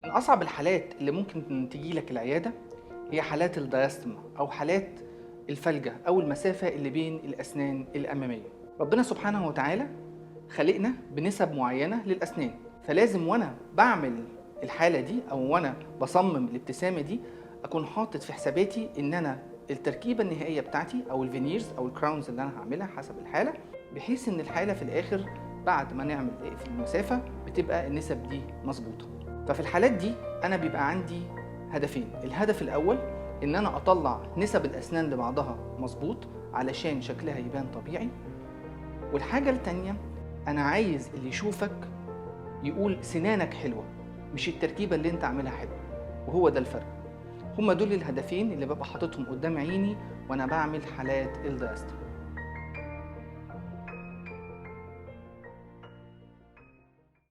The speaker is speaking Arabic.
من أصعب الحالات اللي ممكن تجي لك العيادة هي حالات الدايستما أو حالات الفلجة أو المسافة اللي بين الأسنان الأمامية. ربنا سبحانه وتعالى خلقنا بنسب معينة للأسنان، فلازم وأنا بعمل الحالة دي أو وأنا بصمم الابتسامة دي أكون حاطط في حساباتي إن أنا التركيبة النهائية بتاعتي أو الفينيرز أو الكراونز اللي أنا هعملها حسب الحالة، بحيث إن الحالة في الآخر بعد ما نعمل في المسافة بتبقى النسب دي مظبوطة. ففي الحالات دي أنا بيبقى عندي هدفين. الهدف الأول إن أنا أطلع نسب الأسنان لبعضها مظبوط علشان شكلها يبان طبيعي، والحاجة التانية أنا عايز اللي يشوفك يقول سنانك حلوة مش التركيبة اللي أنت عاملها حلوة، وهو ده الفرق. هما دول الهدفين اللي ببقى حاططهم قدام عيني وأنا بعمل حالات الدايستما.